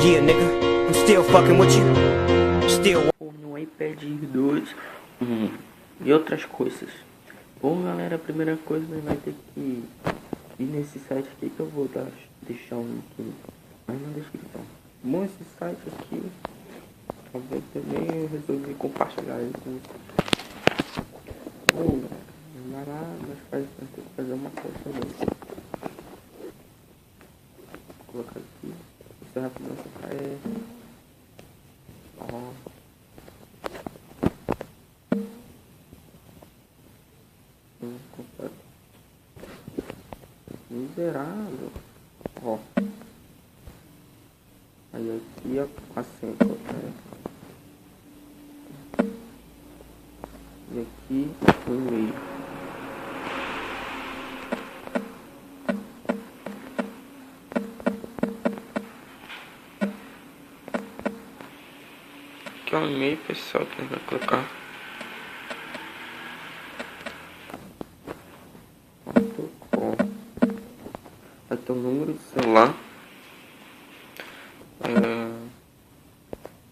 Yeah, nigga, I'm still fucking with you. Still. No iPad 2 e outras coisas. Bom, galera, a primeira coisa vai ter que ir nesse site aqui que eu vou deixar um link aí na descrição. Bom, esse site aqui também eu resolvi compartilhar ele com vocês. Bom, vai lá, vai ter que fazer uma coisa também. Vou colocar aqui, você vai fazer essa KR. Ó. Miserável. Ó. Aí aqui a senha, e aqui o e-mail. Aqui é o e-mail, pessoal, que vai colocar. Vai ter o número de celular.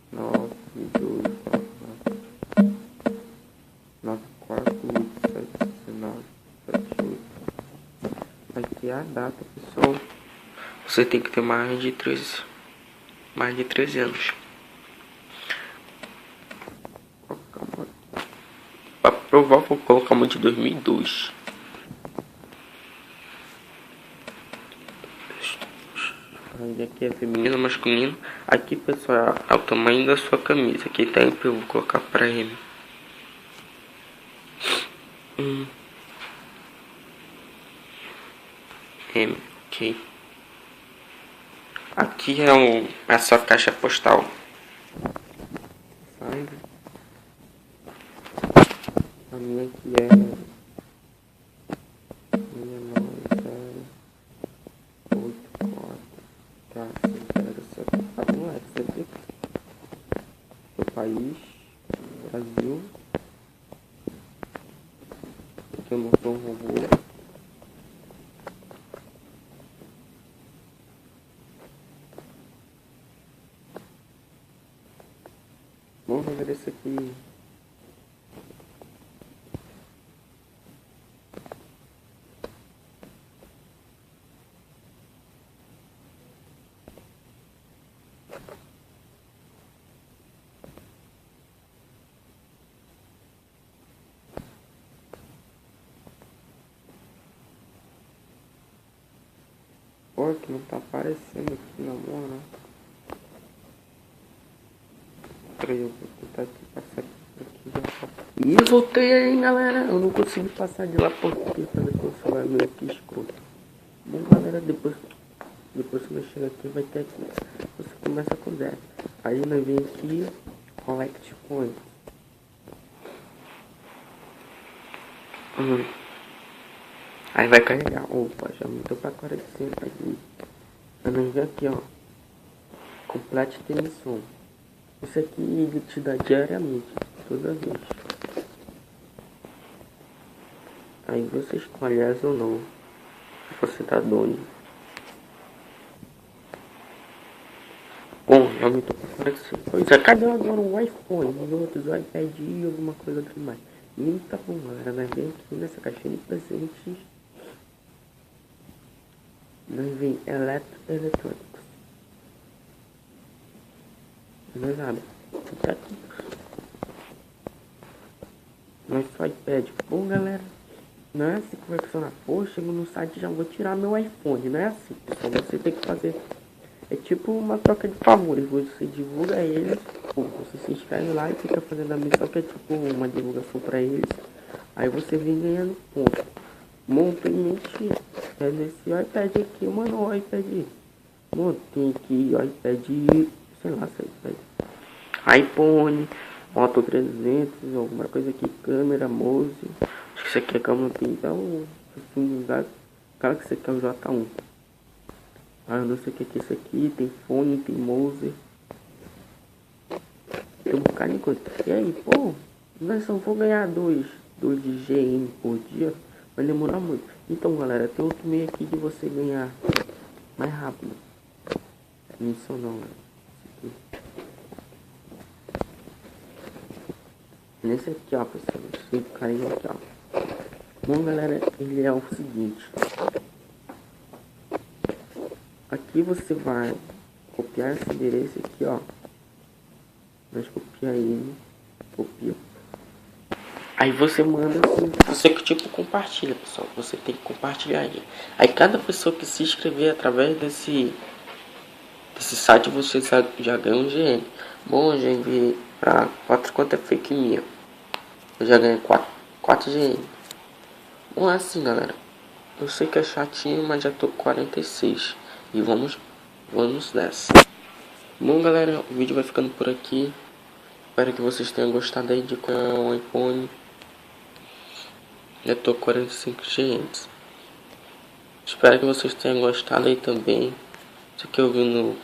9287978. Aqui é a data, pessoal. Você tem que ter mais de 13 anos. Para provar, vou colocar uma de 2002. Aqui é feminino, masculino. Aqui, pessoal, é o tamanho da sua camisa. Aqui tempo eu vou colocar para M. M, ok. Aqui é a sua caixa postal. A minha aqui é 6984. Seu país, Brasil. Aqui eu não sou um robô. Vamos ver esse aqui. Pô, que não tá aparecendo aqui na moral. Peraí, eu vou tentar aqui passar aqui já. Ih, voltei aí, galera. Eu não consegui passar de lá porque fazer com o celular meio aqui escroto. Bom, galera, depois que você chega aqui, vai ter aqui. Você começa com 10. Aí nós vem aqui, collect points. Aí vai carregar. Opa, já aumentou pra 45 aqui. Aí nós vem aqui, ó. Complete the mission. Isso aqui ele te dá diariamente, toda vez. Aí você escolhe as ou não. Você tá dono. Bom, já aumentou pra 45. Pois é, cadê agora o iPhone? Os outros, o iPad e alguma coisa aqui mais. E tá bom, galera. Nós vem aqui nessa caixinha de presentes. Nós vem eletrônicos. Nós abre. Tá aqui. Nosso iPad. Bom, galera. Não é assim que vai funcionar. Pô, chego no site e já vou tirar meu iPhone. Não é assim, pessoal. Você tem que fazer. É tipo uma troca de favores. Você divulga eles. Pô, você se inscreve lá e fica fazendo a missão que é tipo uma divulgação pra eles. Aí você vem ganhando ponto. Monta e mente. É nesse iPad aqui, mano. O iPad. Mano, tem aqui o iPad. Sei lá, se é iPad. iPhone. Moto 300. Alguma coisa aqui. Câmera, mouse. Acho que isso aqui é câmera então. Assim, cara que isso aqui é o J1. Ah, eu não sei o que é isso aqui. Tem fone, tem mouse. Tem um bocado de coisa. E aí, pô, nós só vou ganhar 2 de GM por dia. Vai demorar muito. Então, galera, tem outro meio aqui de você ganhar mais rápido. Isso não, né? Nesse aqui, ó, pessoal, esse carinha aqui, ó. Bom, galera, ele é o seguinte. Aqui você vai copiar esse endereço aqui, ó. Nós copia ele, copia. Aí você manda assim, você que tipo compartilha, pessoal. Você tem que compartilhar aí. Aí cada pessoa que se inscrever através desse site, você já ganha um GM. Bom, eu já enviei pra 4 contas fake minha. Eu já ganhei 4 GM. Bom, é assim, galera. Eu sei que é chatinho, mas já tô com 46. E vamos nessa. Bom, galera, o vídeo vai ficando por aqui. Espero que vocês tenham gostado aí de qual é o iPhone. Já tô com 45 GMs. Espero que vocês tenham gostado aí também. Isso aqui eu vi no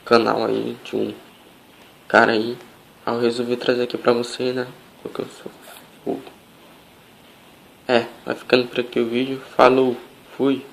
canal aí de um cara aí. Aí eu resolvi trazer aqui pra você, né? Porque eu sou fogo. Vai ficando por aqui o vídeo. Falou, fui.